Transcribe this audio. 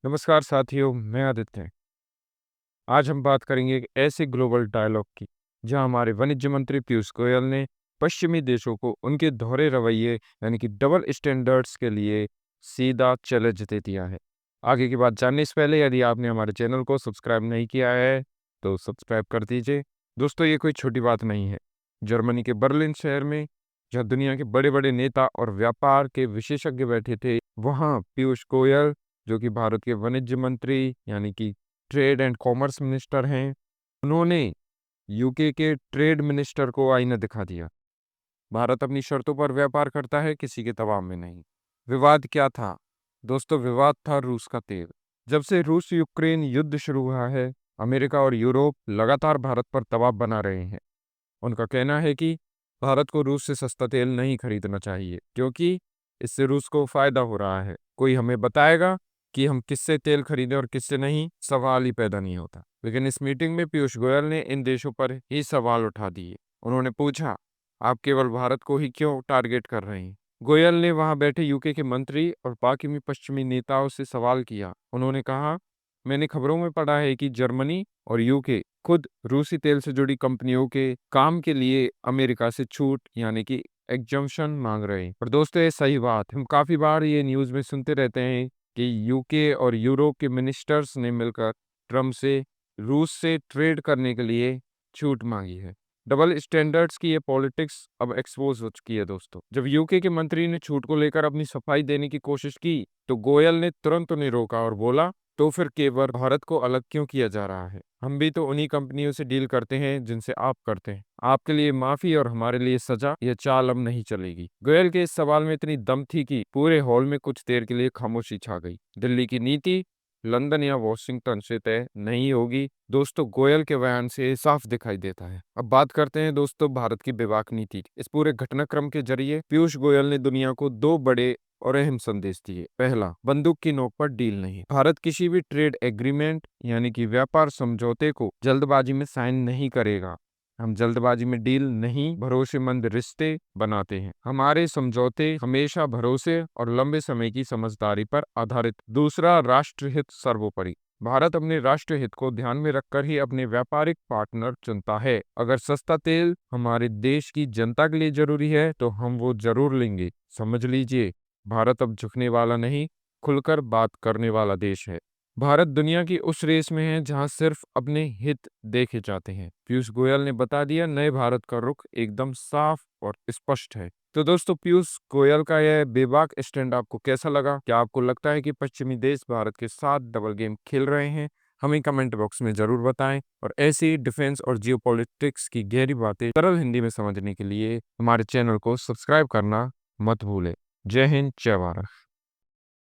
नमस्कार साथियों, मैं आदित्य। आज हम बात करेंगे एक ऐसे ग्लोबल डायलॉग की, जहां हमारे वाणिज्य मंत्री पीयूष गोयल ने पश्चिमी देशों को उनके दोहरे रवैये यानी कि डबल स्टैंडर्ड्स के लिए सीधा चैलेंज दे दिया है। आगे की बात जानने से पहले यदि आपने हमारे चैनल को सब्सक्राइब नहीं किया है, तो सब्सक्राइब कर दीजिए। दोस्तों, ये कोई छोटी बात नहीं है। जर्मनी के बर्लिन शहर में, जहाँ दुनिया के बड़े-बड़े नेता और व्यापार के विशेषज्ञ बैठे थे, वहाँ पीयूष गोयल, जो कि भारत के वाणिज्य मंत्री यानी कि ट्रेड एंड कॉमर्स मिनिस्टर हैं, उन्होंने यूके के ट्रेड मिनिस्टर को आईना दिखा दिया। भारत अपनी शर्तों पर व्यापार करता है, किसी के दबाव में नहीं। विवाद क्या था? दोस्तों, विवाद था रूस का तेल। जब से रूस यूक्रेन युद्ध शुरू हुआ है, अमेरिका और यूरोप लगातार भारत पर दबाव बना रहे हैं। उनका कहना है कि भारत को रूस से सस्ता तेल नहीं खरीदना चाहिए, क्योंकि इससे रूस को फायदा हो रहा है। कोई हमें बताएगा कि हम किससे तेल खरीदें और किससे नहीं? सवाल ही पैदा नहीं होता। लेकिन इस मीटिंग में पीयूष गोयल ने इन देशों पर ही सवाल उठा दिए। उन्होंने पूछा, आप केवल भारत को ही क्यों टारगेट कर रहे हैं? गोयल ने वहां बैठे यूके के मंत्री और बाकी में पश्चिमी नेताओं से सवाल किया। उन्होंने कहा, मैंने खबरों में पढ़ा है कि जर्मनी और यूके खुद रूसी तेल से जुड़ी कंपनियों के काम के लिए अमेरिका से छूट यानी कि एग्जम्पशन मांग रहे हैं। और दोस्तों, ये सही बात, हम काफी बार ये न्यूज में सुनते रहते हैं कि यूके और यूरोप के मिनिस्टर्स ने मिलकर ट्रम्प से रूस से ट्रेड करने के लिए छूट मांगी है। डबल स्टैंडर्ड्स की ये पॉलिटिक्स अब एक्सपोज हो चुकी है दोस्तों। जब यूके के मंत्री ने छूट को लेकर अपनी सफाई देने की कोशिश की, तो गोयल ने तुरंत उन्हें रोका और बोला, तो फिर केवल भारत को अलग क्यों किया जा रहा है? हम भी तो उन्हीं कंपनियों से डील करते हैं जिनसे आप करते हैं। आपके लिए माफी और हमारे लिए सजा, यह चाल अब नहीं चलेगी। गोयल के इस सवाल में इतनी दम थी कि पूरे हॉल में कुछ देर के लिए खामोशी छा गई। दिल्ली की नीति लंदन या वॉशिंगटन से तय नहीं होगी। दोस्तों, गोयल के बयान से साफ दिखाई देता है। अब बात करते हैं दोस्तों भारत की बेबाक नीति। इस पूरे घटनाक्रम के जरिए पीयूष गोयल ने दुनिया को दो बड़े और अहम संदेश दिए। पहला, बंदूक की नोक पर डील नहीं। भारत किसी भी ट्रेड एग्रीमेंट यानी कि व्यापार समझौते को जल्दबाजी में साइन नहीं करेगा। हम जल्दबाजी में डील नहीं, भरोसेमंद रिश्ते बनाते हैं। हमारे समझौते हमेशा भरोसे और लंबे समय की समझदारी पर आधारित। दूसरा, राष्ट्रहित सर्वोपरि। भारत अपने राष्ट्रहित को ध्यान में रखकर ही अपने व्यापारिक पार्टनर चुनता है। अगर सस्ता तेल हमारे देश की जनता के लिए जरूरी है, तो हम वो जरूर लेंगे। समझ लीजिए, भारत अब झुकने वाला नहीं, खुलकर बात करने वाला देश है। भारत दुनिया की उस रेस में है जहां सिर्फ अपने हित देखे जाते हैं। पीयूष गोयल ने बता दिया, नए भारत का रुख एकदम साफ और स्पष्ट है। तो दोस्तों, पीयूष गोयल का यह बेबाक स्टैंड आपको कैसा लगा? क्या आपको लगता है कि पश्चिमी देश भारत के साथ डबल गेम खेल रहे हैं? हमें कमेंट बॉक्स में जरूर बताएं। और ऐसी डिफेंस और जियोपॉलिटिक्स की गहरी बातें सरल हिंदी में समझने के लिए हमारे चैनल को सब्सक्राइब करना मत भूलें। जय हिंद, जय भारत।